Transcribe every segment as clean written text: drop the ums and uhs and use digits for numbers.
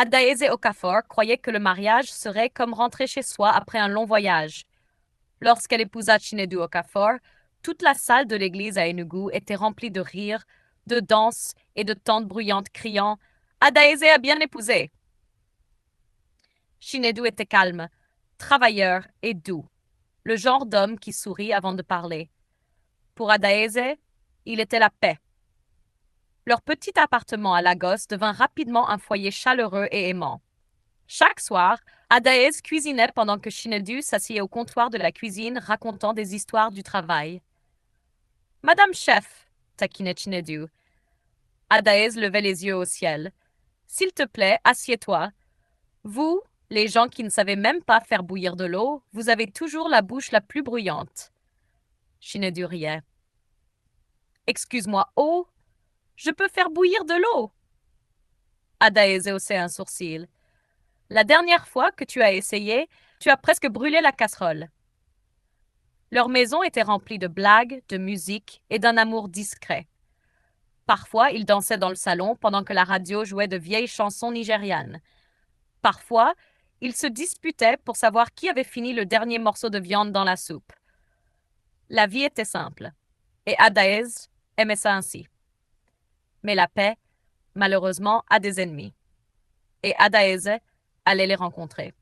Adaeze Okafor croyait que le mariage serait comme rentrer chez soi après un long voyage. Lorsqu'elle épousa Chinedu Okafor, toute la salle de l'église à Enugu était remplie de rires, de danses et de tantes bruyantes criant Adaeze a bien épousé. Chinedu était calme, travailleur et doux, le genre d'homme qui sourit avant de parler. Pour Adaeze, il était la paix. Leur petit appartement à Lagos devint rapidement un foyer chaleureux et aimant. Chaque soir, Adaez cuisinait pendant que Chinedu s'asseyait au comptoir de la cuisine racontant des histoires du travail. Madame Chef, taquinait Chinedu. Adaez levait les yeux au ciel. S'il te plaît, assieds-toi. Vous, les gens qui ne savez même pas faire bouillir de l'eau, vous avez toujours la bouche la plus bruyante. Chinedu riait. Excuse-moi, oh, je peux faire bouillir de l'eau. Adaez haussait un sourcil. La dernière fois que tu as essayé, tu as presque brûlé la casserole. Leur maison était remplie de blagues, de musique et d'un amour discret. Parfois, ils dansaient dans le salon pendant que la radio jouait de vieilles chansons nigérianes. Parfois, ils se disputaient pour savoir qui avait fini le dernier morceau de viande dans la soupe. La vie était simple, et Adaez aimait ça ainsi. Mais la paix, malheureusement, a des ennemis. Et Adaeze allait les rencontrer.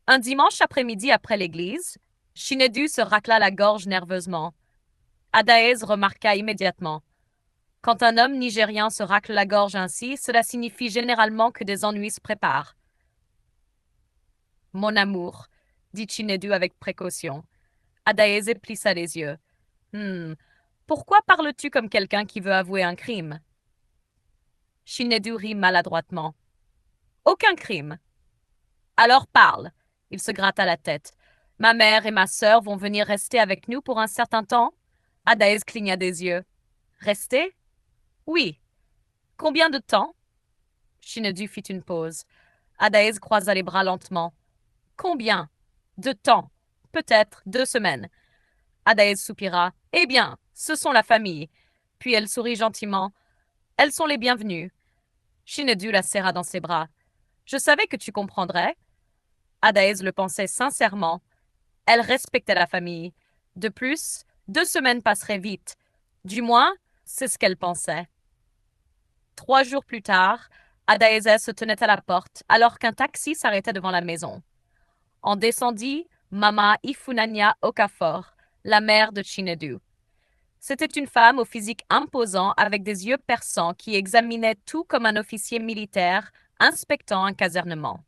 Un dimanche après-midi après l'église, Chinedu se racla la gorge nerveusement. Adaez remarqua immédiatement. Quand un homme nigérian se racle la gorge ainsi, cela signifie généralement que des ennuis se préparent. Mon amour, dit Chinedu avec précaution. Adaeze plissa les yeux. Pourquoi parles-tu comme quelqu'un qui veut avouer un crime? Chinedu rit maladroitement. Aucun crime. Alors parle. Il se gratta la tête. Ma mère et ma sœur vont venir rester avec nous pour un certain temps? Adaez cligna des yeux. Rester? Oui. Combien de temps? Chinedu fit une pause. Adaez croisa les bras lentement. Combien? De temps? Peut-être 2 semaines. Adaez soupira. Eh bien, ce sont la famille. Puis elle sourit gentiment. Elles sont les bienvenues. Chinedu la serra dans ses bras. Je savais que tu comprendrais. Adaez le pensait sincèrement. Elle respectait la famille. De plus, 2 semaines passeraient vite. Du moins, c'est ce qu'elle pensait. 3 jours plus tard, Adaeze se tenait à la porte alors qu'un taxi s'arrêtait devant la maison. En descendit Mama Ifunanya Okafor, la mère de Chinedu. C'était une femme au physique imposant avec des yeux perçants qui examinait tout comme un officier militaire inspectant un casernement.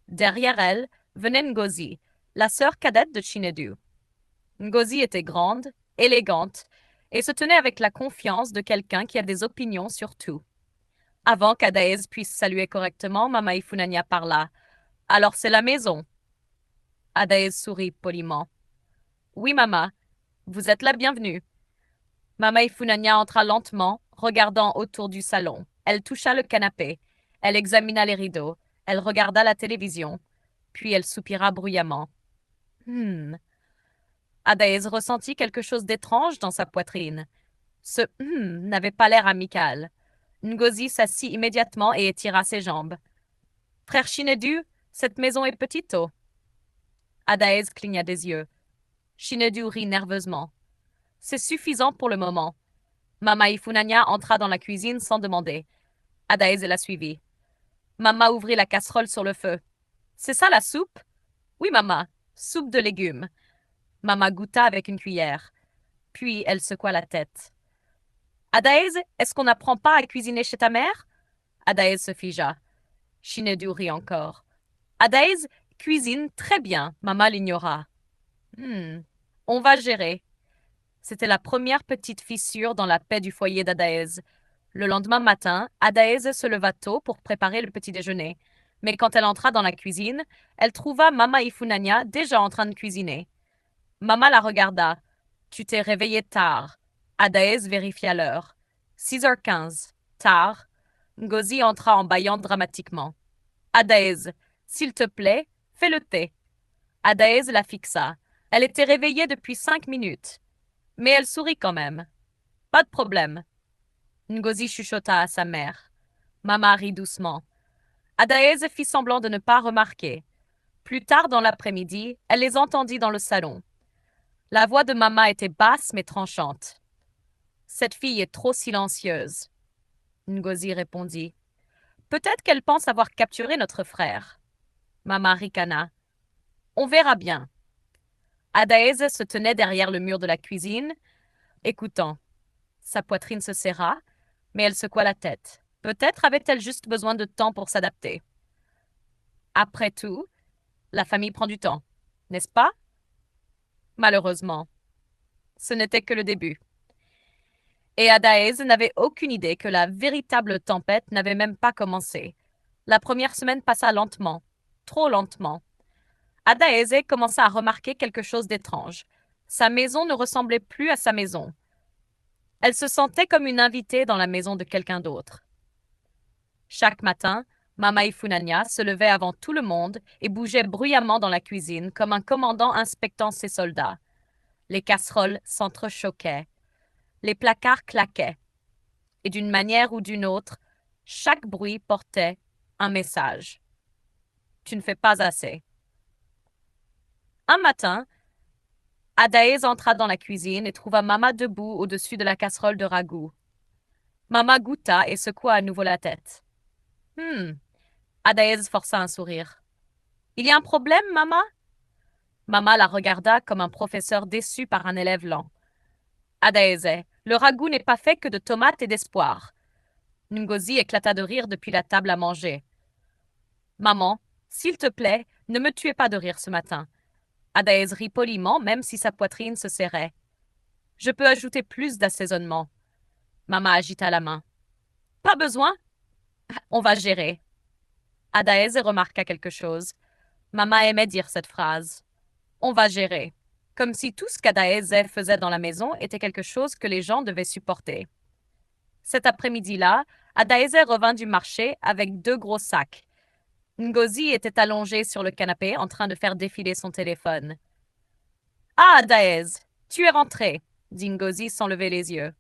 Derrière elle venait Ngozi, la sœur cadette de Chinedu. Ngozi était grande, élégante, et se tenait avec la confiance de quelqu'un qui a des opinions sur tout. Avant qu'Adaez puisse saluer correctement, Mama Ifunanya parla. Alors c'est la maison. Adaez sourit poliment. Oui, Mama, vous êtes la bienvenue. Mama Ifunanya entra lentement, regardant autour du salon. Elle toucha le canapé. Elle examina les rideaux. Elle regarda la télévision. Puis elle soupira bruyamment. Adaez ressentit quelque chose d'étrange dans sa poitrine. Ce n'avait pas l'air amical. Ngozi s'assit immédiatement et étira ses jambes. Frère Chinedu, cette maison est petite, oh. Adaez cligna des yeux. Chinedu rit nerveusement. C'est suffisant pour le moment. Mama Ifunanya entra dans la cuisine sans demander. Adaez la suivit. Mama ouvrit la casserole sur le feu. C'est ça la soupe? Oui, Mama, soupe de légumes. Mama goûta avec une cuillère. Puis elle secoua la tête. Adaez, est-ce qu'on n'apprend pas à cuisiner chez ta mère? Adaez se figea. Chinedu rit encore. Adaez cuisine très bien, Mama l'ignora. On va gérer. C'était la première petite fissure dans la paix du foyer d'Adaez. Le lendemain matin, Adaez se leva tôt pour préparer le petit déjeuner. Mais quand elle entra dans la cuisine, elle trouva Mama Ifunanya déjà en train de cuisiner. Mama la regarda. Tu t'es réveillée tard. Adaez vérifia l'heure. 6h15. Tard. Ngozi entra en bâillant dramatiquement. Adaez, s'il te plaît, fais le thé. Adaez la fixa. Elle était réveillée depuis 5 minutes. Mais elle sourit quand même. Pas de problème. Ngozi chuchota à sa mère. Maman rit doucement. Adaese fit semblant de ne pas remarquer. Plus tard dans l'après-midi, elle les entendit dans le salon. La voix de Mama était basse mais tranchante. Cette fille est trop silencieuse. Ngozi répondit. Peut-être qu'elle pense avoir capturé notre frère. Mama ricana. On verra bien. Adaese se tenait derrière le mur de la cuisine, écoutant. Sa poitrine se serra, mais elle secoua la tête. Peut-être avait-elle juste besoin de temps pour s'adapter. Après tout, la famille prend du temps, n'est-ce pas? Malheureusement, ce n'était que le début. Et Adaese n'avait aucune idée que la véritable tempête n'avait même pas commencé. La première semaine passa lentement, trop lentement. Adaese commença à remarquer quelque chose d'étrange. Sa maison ne ressemblait plus à sa maison. Elle se sentait comme une invitée dans la maison de quelqu'un d'autre. Chaque matin, Mama Ifunanya se levait avant tout le monde et bougeait bruyamment dans la cuisine comme un commandant inspectant ses soldats. Les casseroles s'entrechoquaient. Les placards claquaient. Et d'une manière ou d'une autre, chaque bruit portait un message. Tu ne fais pas assez. Un matin, Adaese entra dans la cuisine et trouva Mama debout au-dessus de la casserole de ragoût. Mama goûta et secoua à nouveau la tête. Adaese força un sourire. Il y a un problème, Mama? Mama la regarda comme un professeur déçu par un élève lent. Adaese, le ragoût n'est pas fait que de tomates et d'espoir. Ngozi éclata de rire depuis la table à manger. Maman, s'il te plaît, ne me tuez pas de rire ce matin. Adaese rit poliment, même si sa poitrine se serrait. Je peux ajouter plus d'assaisonnement. Mama agita la main. Pas besoin. On va gérer. Adaese remarqua quelque chose. Mama aimait dire cette phrase. On va gérer. Comme si tout ce qu'Adaese faisait dans la maison était quelque chose que les gens devaient supporter. Cet après-midi-là, Adaese revint du marché avec 2 gros sacs. Ngozi était allongée sur le canapé en train de faire défiler son téléphone. Ah, Adaese, tu es rentrée, dit Ngozi sans lever les yeux.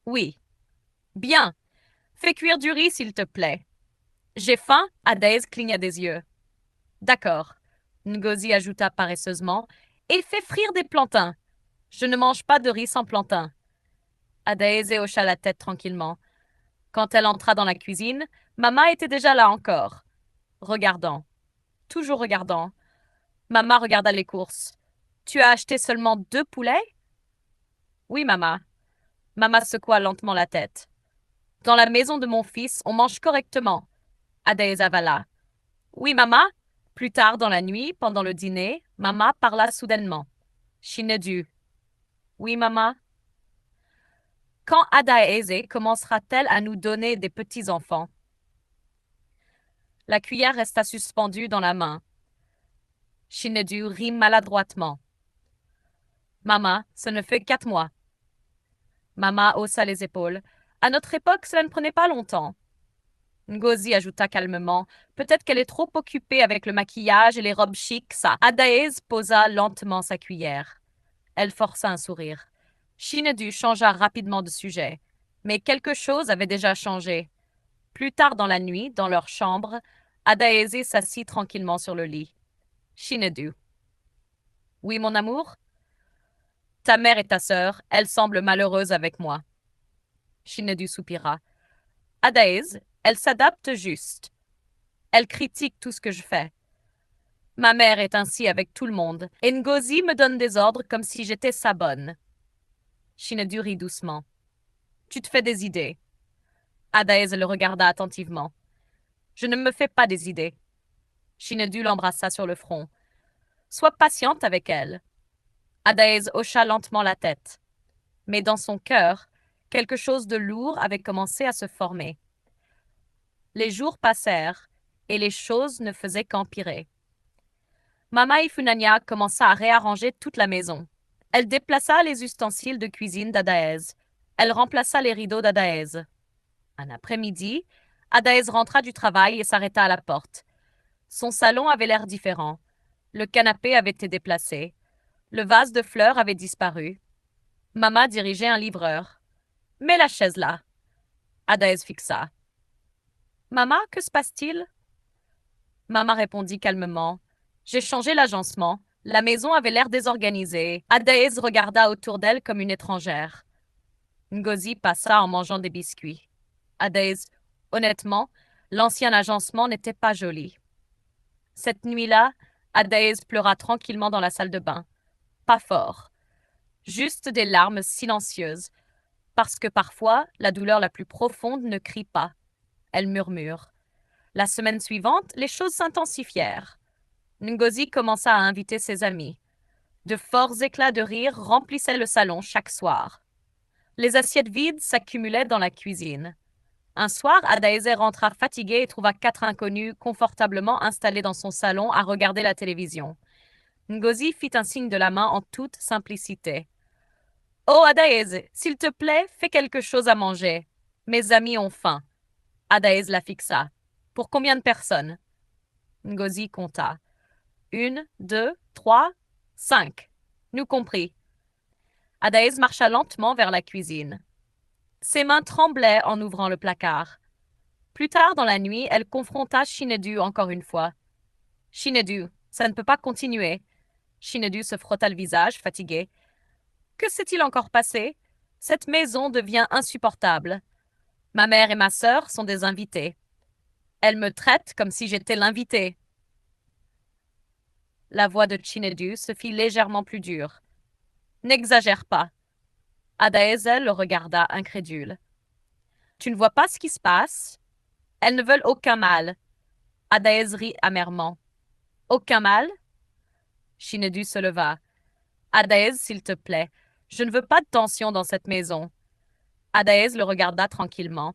Oui. Bien. Fais cuire du riz, s'il te plaît. J'ai faim, Adaese cligna des yeux. D'accord. Ngozi ajouta paresseusement. Et fais frire des plantains. Je ne mange pas de riz sans plantain. Adaese hocha la tête tranquillement. Quand elle entra dans la cuisine, Mama était déjà là encore. Regardant. Toujours regardant. Mama regarda les courses. Tu as acheté seulement 2 poulets? Oui, Mama. Mama secoua lentement la tête. Dans la maison de mon fils, on mange correctement. Adaese avala. Oui, Mama. Plus tard dans la nuit, pendant le dîner, Mama parla soudainement. Shinedu. Oui, Mama. Quand Adaese commencera-t-elle à nous donner des petits-enfants? La cuillère resta suspendue dans la main. Shinedu rit maladroitement. Mama, ce ne fait 4 mois. Mama haussa les épaules. À notre époque, cela ne prenait pas longtemps. Ngozi ajouta calmement. Peut-être qu'elle est trop occupée avec le maquillage et les robes chics, ça. Adaese posa lentement sa cuillère. Elle força un sourire. Shinedu changea rapidement de sujet. Mais quelque chose avait déjà changé. Plus tard dans la nuit, dans leur chambre, Adaese s'assit tranquillement sur le lit. Shinedu. Oui, mon amour? Ta mère et ta sœur, elles semblent malheureuses avec moi. Shinedu soupira. Adaese, elle s'adapte juste. Elle critique tout ce que je fais. Ma mère est ainsi avec tout le monde, et Ngozi me donne des ordres comme si j'étais sa bonne. Shinedu rit doucement. Tu te fais des idées. Adaese le regarda attentivement. Je ne me fais pas des idées. Shinedu l'embrassa sur le front. Sois patiente avec elle. Adaese hocha lentement la tête. Mais dans son cœur, quelque chose de lourd avait commencé à se former. Les jours passèrent, et les choses ne faisaient qu'empirer. Mama Ifunanya commença à réarranger toute la maison. Elle déplaça les ustensiles de cuisine d'Adaese. Elle remplaça les rideaux d'Adaese. Un après-midi, Adaese rentra du travail et s'arrêta à la porte. Son salon avait l'air différent. Le canapé avait été déplacé. Le vase de fleurs avait disparu. Mama dirigeait un livreur. « Mets la chaise là. » Adaese fixa. Mama, que se passe-t-il? Mama répondit calmement. J'ai changé l'agencement. La maison avait l'air désorganisée. Adaïs regarda autour d'elle comme une étrangère. Ngozi passa en mangeant des biscuits. Adaïs, honnêtement, l'ancien agencement n'était pas joli. Cette nuit-là, Adaïs pleura tranquillement dans la salle de bain. Pas fort. Juste des larmes silencieuses. Parce que parfois, la douleur la plus profonde ne crie pas. Elle murmure. La semaine suivante, les choses s'intensifièrent. Ngozi commença à inviter ses amis. De forts éclats de rire remplissaient le salon chaque soir. Les assiettes vides s'accumulaient dans la cuisine. Un soir, Adaeze rentra fatiguée et trouva 4 inconnus confortablement installés dans son salon à regarder la télévision. Ngozi fit un signe de la main en toute simplicité. Oh, Adaeze, s'il te plaît, fais quelque chose à manger. Mes amis ont faim. Adaeze la fixa. Pour combien de personnes? Ngozi compta. 1, 2, 3, 5. Nous compris. Adaïs marcha lentement vers la cuisine. Ses mains tremblaient en ouvrant le placard. Plus tard dans la nuit, elle confronta Shinedu encore une fois. Shinedu, ça ne peut pas continuer. Shinedu se frotta le visage, fatigué. Que s'est-il encore passé? Cette maison devient insupportable. Ma mère et ma sœur sont des invités. Elles me traitent comme si j'étais l'invité. La voix de Shinedu se fit légèrement plus dure. N'exagère pas. Adaezel le regarda incrédule. Tu ne vois pas ce qui se passe? Elles ne veulent aucun mal. Adaez rit amèrement. Aucun mal? Shinedu se leva. Adaez, s'il te plaît, je ne veux pas de tension dans cette maison. Adaez le regarda tranquillement,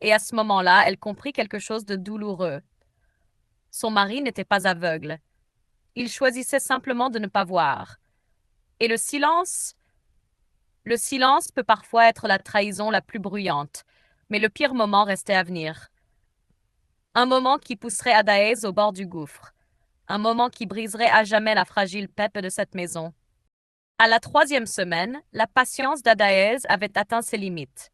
et à ce moment-là, elle comprit quelque chose de douloureux. Son mari n'était pas aveugle. Il choisissait simplement de ne pas voir. Et le silence peut parfois être la trahison la plus bruyante, mais le pire moment restait à venir. Un moment qui pousserait Adaez au bord du gouffre. Un moment qui briserait à jamais la fragile paix de cette maison. À la 3e semaine, la patience d'Adaez avait atteint ses limites.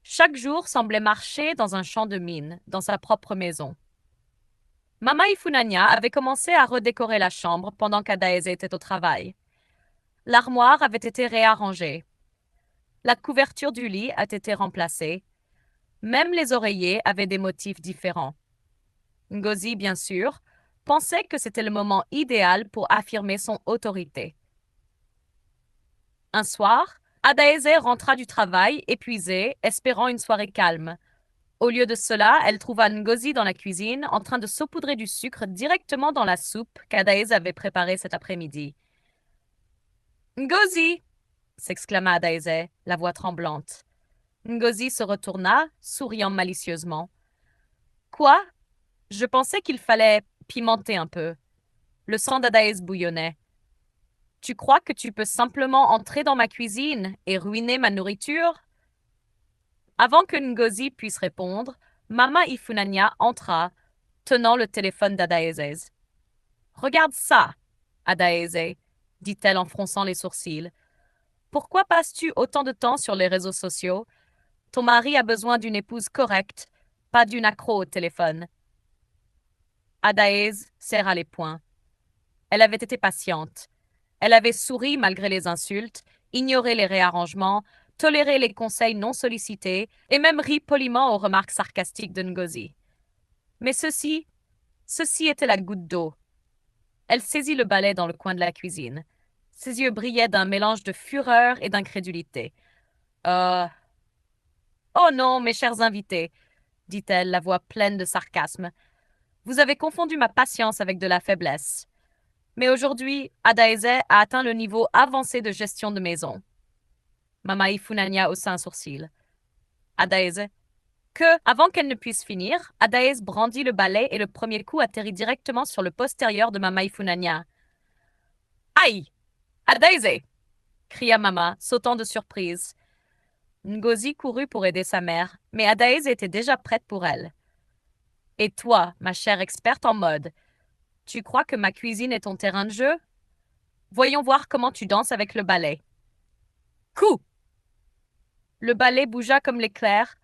Chaque jour semblait marcher dans un champ de mine, dans sa propre maison. Mama Ifunanya avait commencé à redécorer la chambre pendant qu'Adaez était au travail. L'armoire avait été réarrangée. La couverture du lit a été remplacée. Même les oreillers avaient des motifs différents. Ngozi, bien sûr, pensait que c'était le moment idéal pour affirmer son autorité. Un soir, Adaeze rentra du travail, épuisée, espérant une soirée calme. Au lieu de cela, elle trouva Ngozi dans la cuisine, en train de saupoudrer du sucre directement dans la soupe qu'Adaeze avait préparée cet après-midi. Ngozi! S'exclama Adaeze, la voix tremblante. Ngozi se retourna, souriant malicieusement. Quoi? Je pensais qu'il fallait pimenter un peu. Le sang d'Adaez bouillonnait. Tu crois que tu peux simplement entrer dans ma cuisine et ruiner ma nourriture? Avant que Ngozi puisse répondre, Mama Ifunanya entra, tenant le téléphone d'Adaeze. Regarde ça, Adaeze, dit-elle en fronçant les sourcils. Pourquoi passes-tu autant de temps sur les réseaux sociaux? Ton mari a besoin d'une épouse correcte, pas d'une accro au téléphone. Adaeze serra les poings. Elle avait été patiente. Elle avait souri malgré les insultes, ignoré les réarrangements, toléré les conseils non sollicités et même ri poliment aux remarques sarcastiques de Ngozi. Mais ceci était la goutte d'eau. Elle saisit le balai dans le coin de la cuisine. Ses yeux brillaient d'un mélange de fureur et d'incrédulité. Oh non, mes chers invités, dit-elle, la voix pleine de sarcasme. Vous avez confondu ma patience avec de la faiblesse. Mais aujourd'hui, Adaeze a atteint le niveau avancé de gestion de maison. Mama Ifunanya haussa un sourcil. Adaeze. Avant qu'elle ne puisse finir, Adaeze brandit le balai et le premier coup atterrit directement sur le postérieur de Mama Ifunanya. Aïe! Adaeze! Cria Mama, sautant de surprise. Ngozi courut pour aider sa mère, mais Adaeze était déjà prête pour elle. Et toi, ma chère experte en mode, tu crois que ma cuisine est ton terrain de jeu? Voyons voir comment tu danses avec le balai. Coup! Le balai bougea comme l'éclair.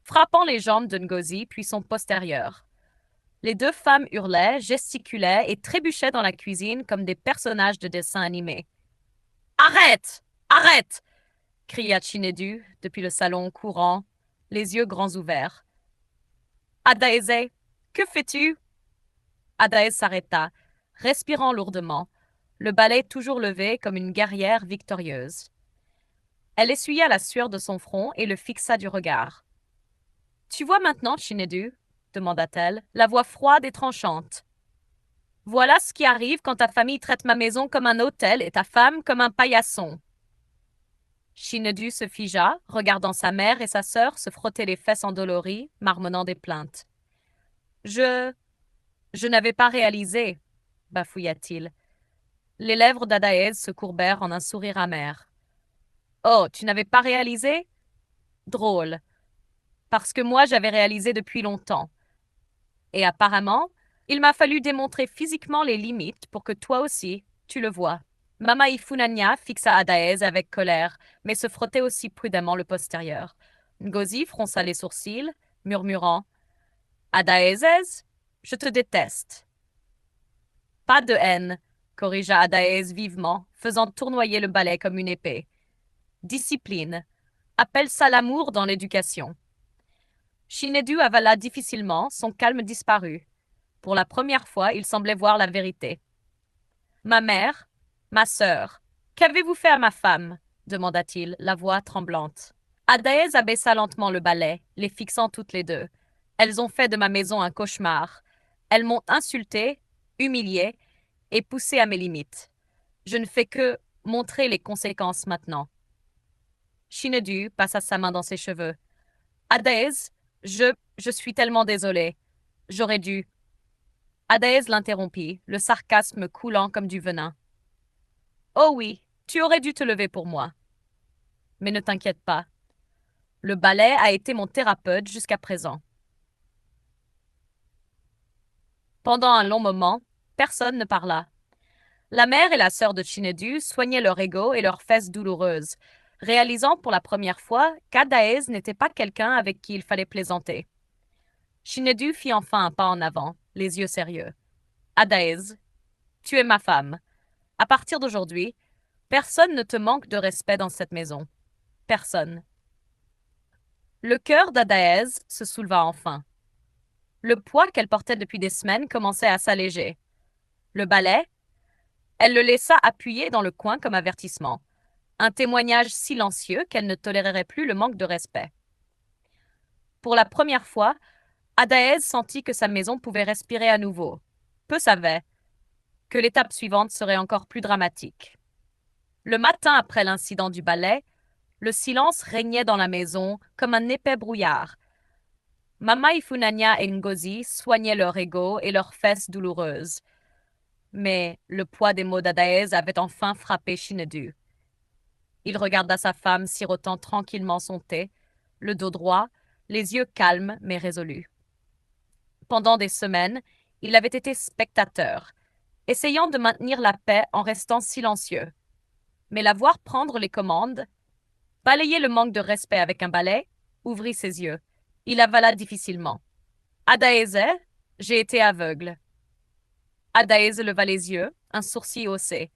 frappant les jambes de Ngozi puis son postérieur. Les deux femmes hurlaient, gesticulaient et trébuchaient dans la cuisine comme des personnages de dessin animé. Arrête! Arrête! Cria Chinedu depuis le salon courant, les yeux grands ouverts. Adaeze, que fais-tu? Adaeze s'arrêta, respirant lourdement, le balai toujours levé comme une guerrière victorieuse. Elle essuya la sueur de son front et le fixa du regard. Tu vois maintenant, Chinedu? Demanda-t-elle, la voix froide et tranchante. Voilà ce qui arrive quand ta famille traite ma maison comme un hôtel et ta femme comme un paillasson. Chinedu se figea, regardant sa mère et sa sœur se frotter les fesses endolories, marmonnant des plaintes. Je n'avais pas réalisé, bafouilla-t-il. Les lèvres d'Adaez se courbèrent en un sourire amer. Oh, tu n'avais pas réalisé? Drôle. Parce que moi j'avais réalisé depuis longtemps. Et apparemment, il m'a fallu démontrer physiquement les limites pour que toi aussi, tu le vois. Mama Ifunanya fixa Adaez avec colère, mais se frottait aussi prudemment le postérieur. Ngozi fronça les sourcils, murmurant Adaezez, je te déteste. Pas de haine, corrigea Adaez vivement, faisant tournoyer le balai comme une épée. Discipline. Appelle ça l'amour dans l'éducation. Chinedu avala difficilement, son calme disparut. Pour la première fois, il semblait voir la vérité. Ma mère, ma sœur, qu'avez-vous fait à ma femme? Demanda-t-il, la voix tremblante. Adaez abaissa lentement le balai, les fixant toutes les deux. Elles ont fait de ma maison un cauchemar. Elles m'ont insulté, humilié et poussé à mes limites. Je ne fais que montrer les conséquences maintenant. Chinedu passa sa main dans ses cheveux. Adaez, je suis tellement désolée. J'aurais dû. Adaez l'interrompit, le sarcasme coulant comme du venin. Oh oui, tu aurais dû te lever pour moi. Mais ne t'inquiète pas. Le ballet a été mon thérapeute jusqu'à présent. Pendant un long moment, personne ne parla. La mère et la sœur de Chinedu soignaient leur ego et leurs fesses douloureuses, réalisant pour la première fois qu'Adaez n'était pas quelqu'un avec qui il fallait plaisanter. Chinedu fit enfin un pas en avant, les yeux sérieux. Adaez, tu es ma femme. À partir d'aujourd'hui, personne ne te manque de respect dans cette maison. Personne. Le cœur d'Adaez se souleva enfin. Le poids qu'elle portait depuis des semaines commençait à s'alléger. Le balai, elle le laissa appuyé dans le coin comme avertissement, un témoignage silencieux qu'elle ne tolérerait plus le manque de respect. Pour la première fois, Adaez sentit que sa maison pouvait respirer à nouveau. Peu savait que l'étape suivante serait encore plus dramatique. Le matin après l'incident du balai, le silence régnait dans la maison comme un épais brouillard. Mama Ifunanya et Ngozi soignaient leur ego et leurs fesses douloureuses. Mais le poids des mots d'Adaez avait enfin frappé Chinedu. Il regarda sa femme sirotant tranquillement son thé, le dos droit, les yeux calmes mais résolus. Pendant des semaines, il avait été spectateur, essayant de maintenir la paix en restant silencieux. Mais la voir prendre les commandes, balayer le manque de respect avec un balai, ouvrit ses yeux. Il avala difficilement. Adaeze, j'ai été aveugle. Adaeze leva les yeux, un sourcil haussé.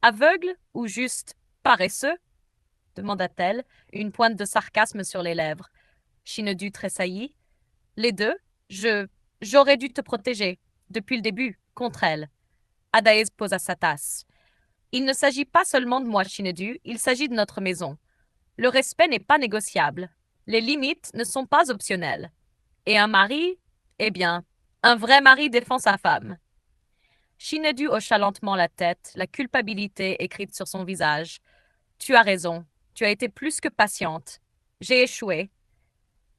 Aveugle ou juste paresseux? Demanda-t-elle, une pointe de sarcasme sur les lèvres. Chinedu tressaillit. Les deux, j'aurais dû te protéger, depuis le début, contre elle. Adaez posa sa tasse. Il ne s'agit pas seulement de moi, Chinedu, il s'agit de notre maison. Le respect n'est pas négociable. Les limites ne sont pas optionnelles. Et un mari, eh bien, un vrai mari défend sa femme. Chinedu hocha lentement la tête, la culpabilité écrite sur son visage. Tu as raison, tu as été plus que patiente. J'ai échoué.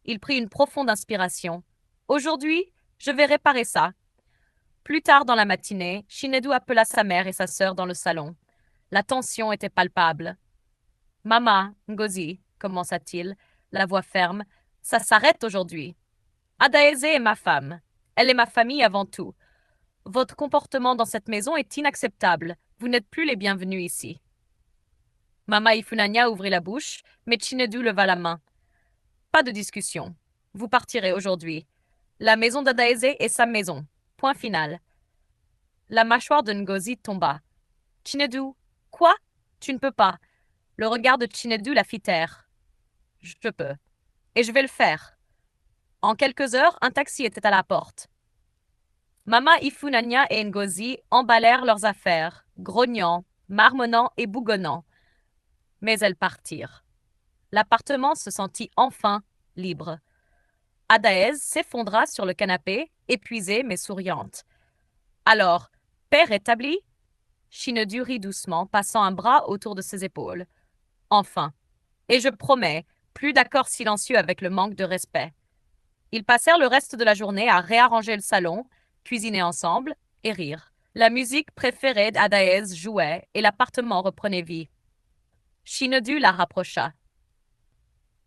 Il prit une profonde inspiration. Aujourd'hui, je vais réparer ça. Plus tard dans la matinée, Chinedu appela sa mère et sa sœur dans le salon. La tension était palpable. Mama, Ngozi, commença-t-il, la voix ferme, ça s'arrête aujourd'hui. Adaeze est ma femme. Elle est ma famille avant tout. Votre comportement dans cette maison est inacceptable. Vous n'êtes plus les bienvenus ici. Mama Ifunanya ouvrit la bouche, mais Chinedu leva la main. Pas de discussion. Vous partirez aujourd'hui. La maison d'Adaeze est sa maison. Point final. La mâchoire de Ngozi tomba. Chinedu, quoi? Tu ne peux pas. Le regard de Chinedu la fit taire. Je peux. Et je vais le faire. En quelques heures, un taxi était à la porte. Mama Ifunanya et Ngozi emballèrent leurs affaires, grognant, marmonnant et bougonnant. Mais elles partirent. L'appartement se sentit enfin libre. Adaez s'effondra sur le canapé, épuisée mais souriante. Alors, paix rétablie? Shinedu rit doucement, passant un bras autour de ses épaules. Enfin. Et je promets, plus d'accord silencieux avec le manque de respect. Ils passèrent le reste de la journée à réarranger le salon, cuisiner ensemble et rire. La musique préférée d'Adaez jouait et l'appartement reprenait vie. Shinedu la rapprocha.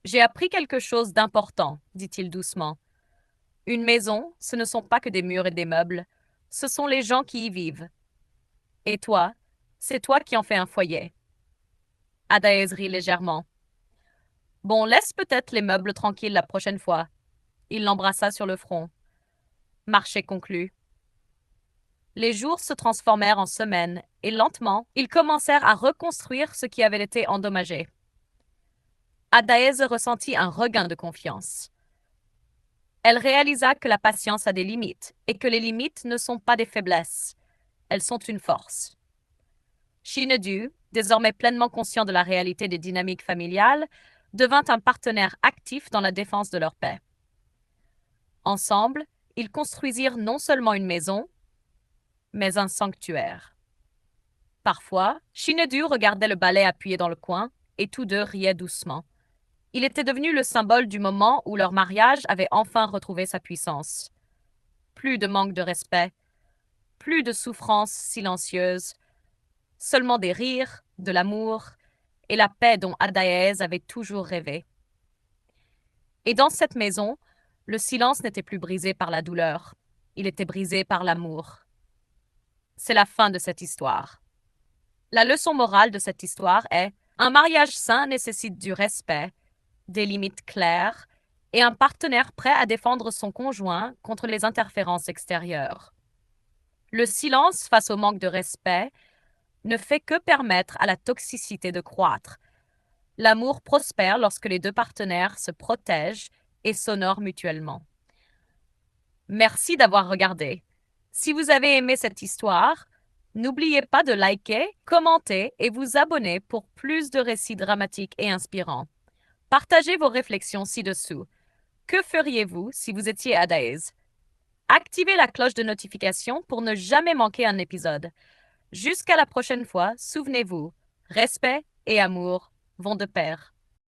J'ai appris quelque chose d'important, dit-il doucement. Une maison, ce ne sont pas que des murs et des meubles, ce sont les gens qui y vivent. Et toi, c'est toi qui en fais un foyer. Adaez rit légèrement. Bon, laisse peut-être les meubles tranquilles la prochaine fois. Il l'embrassa sur le front. Marché conclu. Les jours se transformèrent en semaines, et lentement, ils commencèrent à reconstruire ce qui avait été endommagé. Adaez ressentit un regain de confiance. Elle réalisa que la patience a des limites, et que les limites ne sont pas des faiblesses, elles sont une force. Shinedu, désormais pleinement conscient de la réalité des dynamiques familiales, devint un partenaire actif dans la défense de leur paix. Ensemble, ils construisirent non seulement une maison, mais un sanctuaire. Parfois, Shinedu regardait le balai appuyé dans le coin, et tous deux riaient doucement. Il était devenu le symbole du moment où leur mariage avait enfin retrouvé sa puissance. Plus de manque de respect, plus de souffrance silencieuse, seulement des rires, de l'amour et la paix dont Adaez avait toujours rêvé. Et dans cette maison, le silence n'était plus brisé par la douleur, il était brisé par l'amour. C'est la fin de cette histoire. La leçon morale de cette histoire est: un mariage sain nécessite du respect, des limites claires et un partenaire prêt à défendre son conjoint contre les interférences extérieures. Le silence face au manque de respect ne fait que permettre à la toxicité de croître. L'amour prospère lorsque les deux partenaires se protègent et s'honorent mutuellement. Merci d'avoir regardé. Si vous avez aimé cette histoire, n'oubliez pas de liker, commenter et vous abonner pour plus de récits dramatiques et inspirants. Partagez vos réflexions ci-dessous. Que feriez-vous si vous étiez Adaez? Activez la cloche de notification pour ne jamais manquer un épisode. Jusqu'à la prochaine fois, souvenez-vous, respect et amour vont de pair.